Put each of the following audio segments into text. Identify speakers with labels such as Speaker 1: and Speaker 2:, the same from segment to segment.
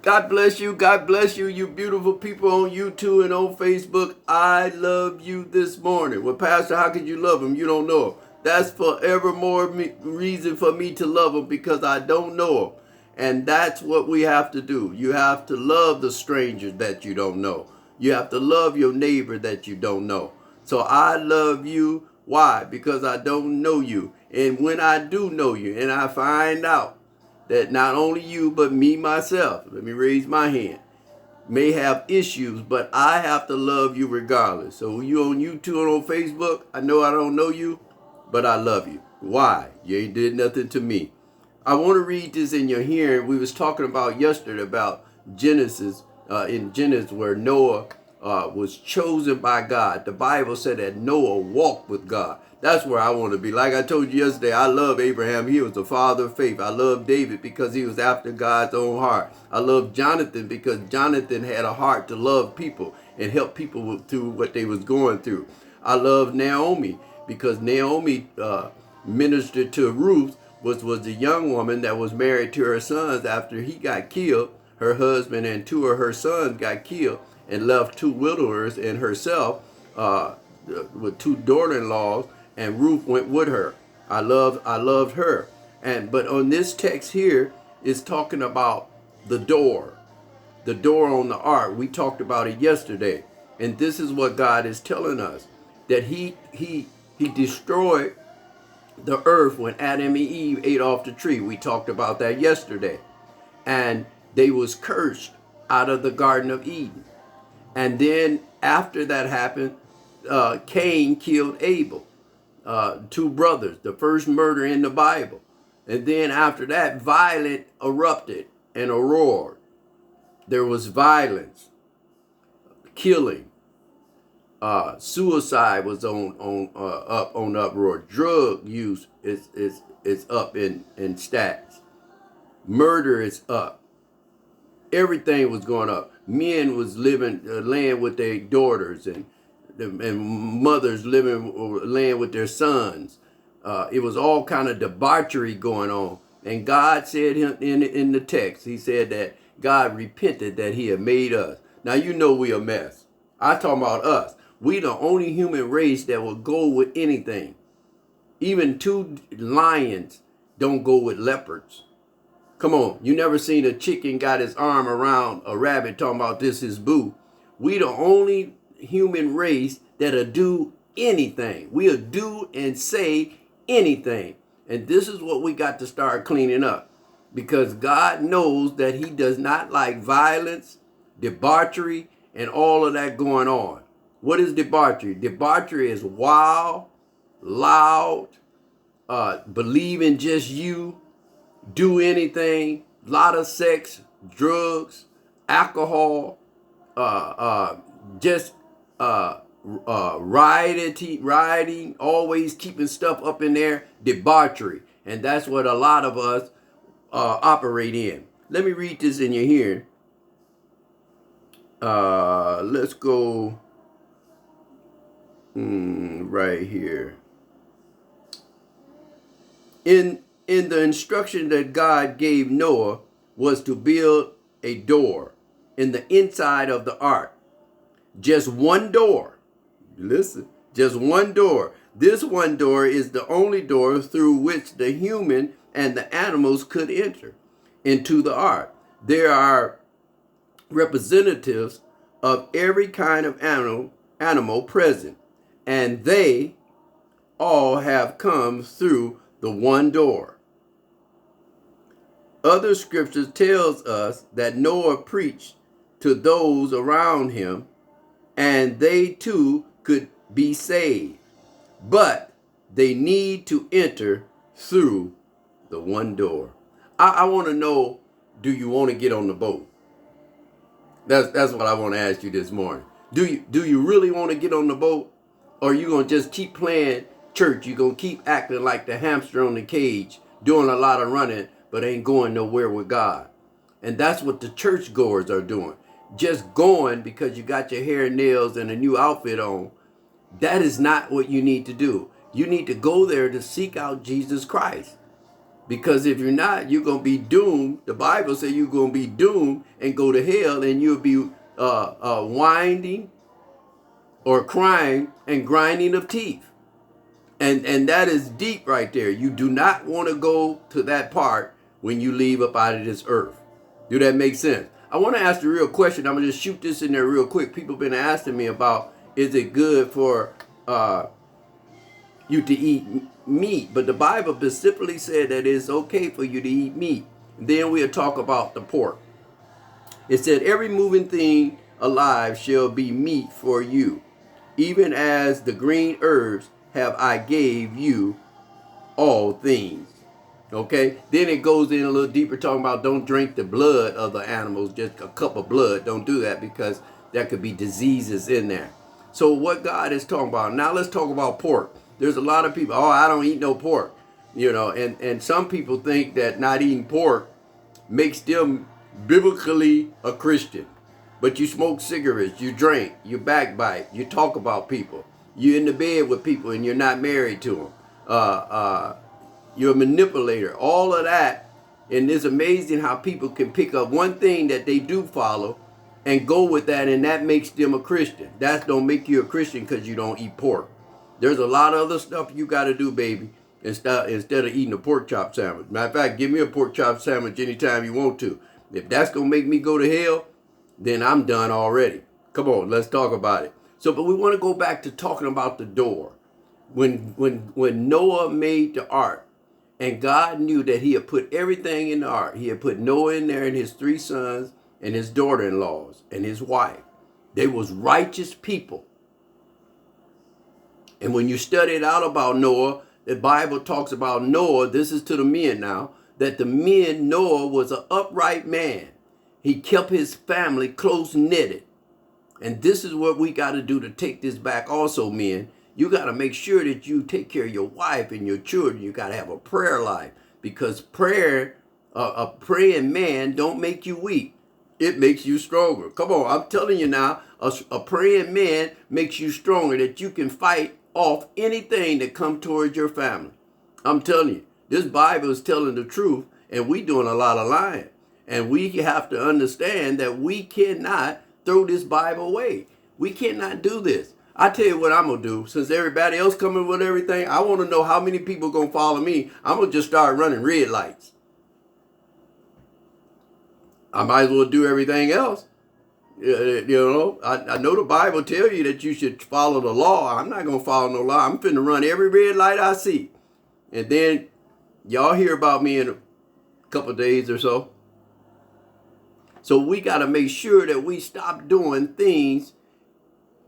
Speaker 1: God bless you. God bless you, you beautiful people on YouTube and on Facebook. I love you this morning. Well, Pastor, how could you love him? You don't know him. That's forevermore reason for me to love him, because I don't know him. And that's what we have to do. You have to love the strangers that you don't know. You have to love your neighbor that you don't know. So I love you. Why? Because I don't know you. And when I do know you and I find out that not only you, but me, myself, let me raise my hand, may have issues, but I have to love you regardless. So you on YouTube and on Facebook, I know I don't know you, but I love you. Why? You ain't did nothing to me. I want to read this in your hearing. We was talking about yesterday about Genesis, in Genesis where Noah was chosen by God. The Bible said that Noah walked with God. That's where I want to be. Like I told you yesterday, I love Abraham. He was the father of faith. I love David because he was after God's own heart. I love Jonathan because Jonathan had a heart to love people and help people through what they was going through. I love Naomi because Naomi ministered to Ruth, was the young woman that was married to her sons after he got killed. Her husband and two of her sons got killed and left two widowers and herself with two daughter-in-laws, and Ruth went with her. I loved her. But on this text here is talking about the door on the ark. We talked about it yesterday, and this is what God is telling us, that he destroyed the earth when Adam and Eve ate off the tree. We talked about that yesterday, and they was cursed out of the Garden of Eden. And then after that happened, Cain killed Abel. Two brothers, the first murder in the Bible. And then after that, violence erupted and roared. There was violence, killing, suicide was up on uproar. Drug use is up in stats. Murder is up. Everything was going up. Men was living land with their daughters, and mothers living land with their sons. It was all kind of debauchery going on. And God said in the text, he said that God repented that he had made us. Now you know we a mess. I talking about us. We the only human race that will go with anything. Even two lions don't go with leopards. Come on, you never seen a chicken got his arm around a rabbit talking about this is boo. We the only human race that'll do anything. We'll do and say anything. And this is what we got to start cleaning up, because God knows that he does not like violence, debauchery, and all of that going on. What is debauchery? Debauchery is wild, loud, believe in just you, do anything, lot of sex, drugs, alcohol, just rioting, always keeping stuff up in there, debauchery. And that's what a lot of us operate in. Let me read this in your hearing. Let's go right here. In the instruction that God gave Noah was to build a door in the inside of the ark. Just one door. Listen, just one door. This one door is the only door through which the human and the animals could enter into the ark. There are representatives of every kind of animal present, and they all have come through the one door. Other scriptures tells us that Noah preached to those around him, and they too could be saved. But they need to enter through the one door. I want to know, do you want to get on the boat? That's what I want to ask you this morning. Do you really want to get on the boat? Or are you going to just keep playing church? You're going to keep acting like the hamster on the cage, doing a lot of running, but ain't going nowhere with God. And that's what the church goers are doing. Just going because you got your hair and nails and a new outfit on. That is not what you need to do. You need to go there to seek out Jesus Christ. Because if you're not, you're going to be doomed. The Bible says you're going to be doomed and go to hell, and you'll be winding or crying and grinding of teeth. And that is deep right there. You do not want to go to that part when you leave up out of this earth. Do that make sense? I want to ask the real question. I'm going to just shoot this in there real quick. People have been asking me about, is it good for you to eat meat? But the Bible specifically said that it's okay for you to eat meat. Then we'll talk about the pork. It said, every moving thing alive shall be meat for you, even as the green herbs have I gave you all things. Okay, then it goes in a little deeper, talking about don't drink the blood of the animals, just a cup of blood. Don't do that, because there could be diseases in there. So what God is talking about. Now let's talk about pork. There's a lot of people, oh, I don't eat no pork. You know, and some people think that not eating pork makes them biblically a Christian. But you smoke cigarettes, you drink, you backbite, you talk about people. You're in the bed with people and you're not married to them. You're a manipulator. All of that. And it's amazing how people can pick up one thing that they do follow and go with that, and that makes them a Christian. That don't make you a Christian because you don't eat pork. There's a lot of other stuff you got to do, baby, instead of eating a pork chop sandwich. Matter of fact, give me a pork chop sandwich anytime you want to. If that's going to make me go to hell, then I'm done already. Come on, let's talk about it. So, but we want to go back to talking about the door. When Noah made the ark, and God knew that he had put everything in the ark. He had put Noah in there and his 3 sons and his daughter-in-laws and his wife. They was righteous people. And when you study it out about Noah, the Bible talks about Noah, this is to the men now, that the men, Noah was an upright man. He kept his family close-knitted. And this is what we got to do to take this back also, men. You got to make sure that you take care of your wife and your children. You got to have a prayer life, because prayer, a praying man don't make you weak. It makes you stronger. Come on, I'm telling you now, a praying man makes you stronger, that you can fight off anything that comes towards your family. I'm telling you, this Bible is telling the truth, and we doing a lot of lying. And we have to understand that we cannot throw this Bible away. We cannot do this. I tell you what I'm going to do. Since everybody else coming with everything, I want to know how many people going to follow me. I'm going to just start running red lights. I might as well do everything else. You know, I know the Bible tells you that you should follow the law. I'm not going to follow no law. I'm finna run every red light I see. And then y'all hear about me in a couple of days or so. So we got to make sure that we stop doing things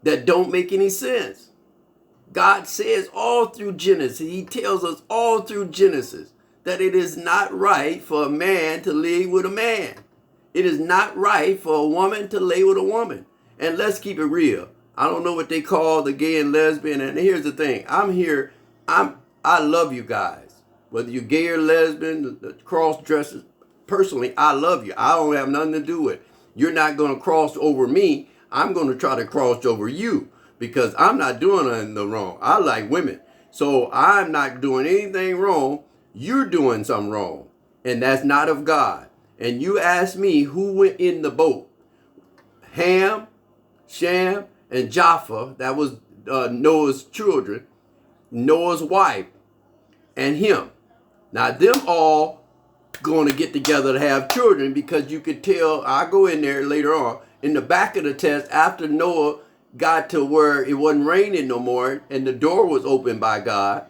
Speaker 1: that don't make any sense. God says all through Genesis, he tells us all through Genesis that it is not right for a man to lay with a man. It is not right for a woman to lay with a woman. And let's keep it real. I don't know what they call the gay and lesbian. And here's the thing. I love you guys. Whether you're gay or lesbian, the cross dressers, personally, I love you. I don't have nothing to do with it. You're not going to cross over me. I'm going to try to cross over you, because I'm not doing anything wrong. I like women. So I'm not doing anything wrong. You're doing something wrong. And that's not of God. And you ask me who went in the boat. Ham, Shem, and Japheth. That was Noah's children. Noah's wife. And him. Now them all going to get together to have children, because you could tell, I'll go in there later on, in the back of the text, after Noah got to where it wasn't raining no more and the door was opened by God,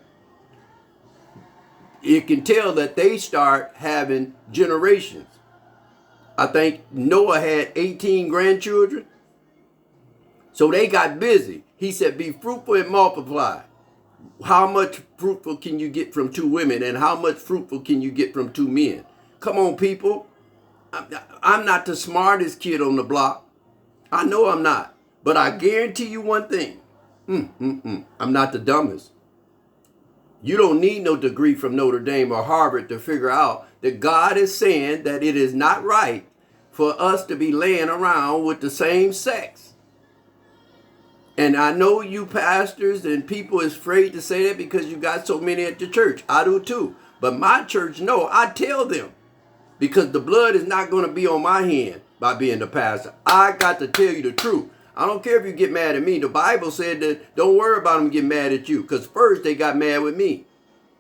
Speaker 1: you can tell that they start having generations. I think Noah had 18 grandchildren. So they got busy. He said, be fruitful and multiply. How much fruitful can you get from 2 women, and how much fruitful can you get from 2 men? Come on, people. I'm not the smartest kid on the block. I know I'm not. But I guarantee you one thing. I'm not the dumbest. You don't need no degree from Notre Dame or Harvard to figure out that God is saying that it is not right for us to be laying around with the same sex. And I know you pastors and people is afraid to say that because you got so many at the church. I do too. But my church, no, I tell them, because the blood is not going to be on my hand by being the pastor. I got to tell you the truth. I don't care if you get mad at me. The Bible said that don't worry about them getting mad at you, because first they got mad with me.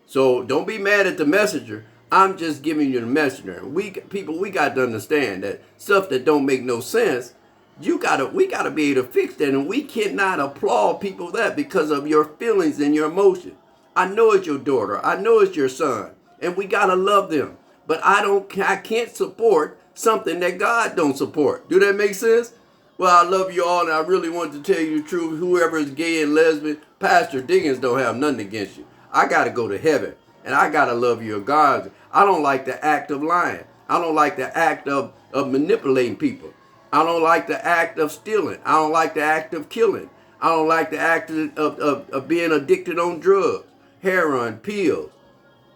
Speaker 1: So don't be mad at the messenger. I'm just giving you the messenger. We got to understand that stuff that don't make no sense, we gotta be able to fix that, and we cannot applaud people that because of your feelings and your emotions. I know it's your daughter. I know it's your son, and we gotta love them. But I can't support something that God don't support. Do that make sense? Well, I love you all, and I really want to tell you the truth. Whoever is gay and lesbian, Pastor Diggins don't have nothing against you. I got to go to heaven, and I got to love you God. I don't like the act of lying. I don't like the act of manipulating people. I don't like the act of stealing. I don't like the act of killing. I don't like the act of being addicted on drugs, heroin, pills.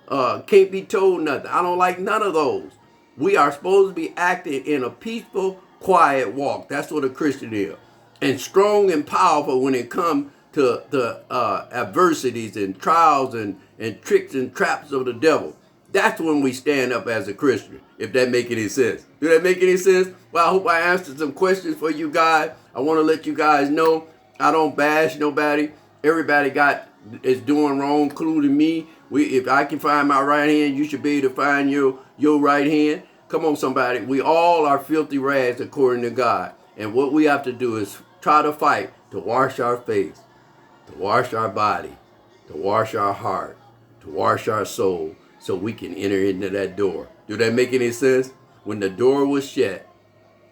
Speaker 1: Can't be told nothing. I don't like none of those. We are supposed to be acting in a peaceful, quiet walk. That's what a Christian is. And strong and powerful when it comes to the adversities and trials and tricks and traps of the devil. That's when we stand up as a Christian, if that make any sense. Do that make any sense? Well, I hope I answered some questions for you guys. I want to let you guys know I don't bash nobody. Everybody is doing wrong, including me. If I can find my right hand, you should be able to find your right hand. Come on, somebody. We all are filthy rags according to God. And what we have to do is try to fight to wash our face, to wash our body, to wash our heart, to wash our soul, so we can enter into that door. Do that make any sense? When the door was shut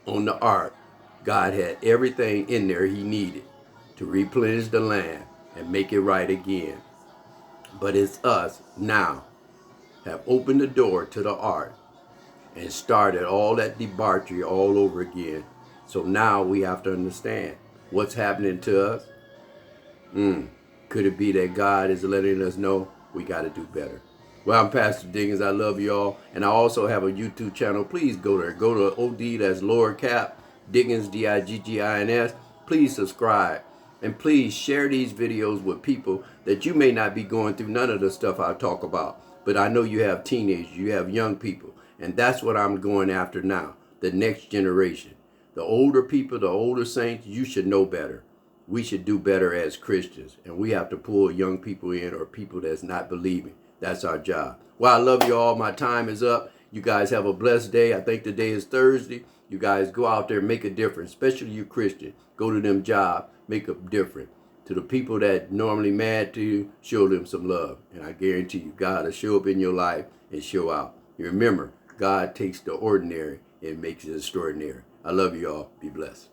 Speaker 1: on the ark, God had everything in there he needed to replenish the land and make it right again. But it's us now have opened the door to the ark and started all that debauchery all over again. So now we have to understand what's happening to us. Could it be that God is letting us know we got to do better? Well, I'm Pastor Diggins. I love you all. And I also have a YouTube channel. Please go there. Go to OD, that's lower cap, Diggins, Diggins. Please subscribe. And please share these videos with people that you may not be going through none of the stuff I talk about. But I know you have teenagers, you have young people. And that's what I'm going after now, the next generation. The older people, the older saints, you should know better. We should do better as Christians. And we have to pull young people in, or people that's not believing. That's our job. Well, I love you all. My time is up. You guys have a blessed day. I think today is Thursday. You guys go out there and make a difference, especially you Christian. Go to them jobs, make a difference. To the people that normally mad to you, show them some love. And I guarantee you, God will show up in your life and show out. You remember, God takes the ordinary and makes it extraordinary. I love you all. Be blessed.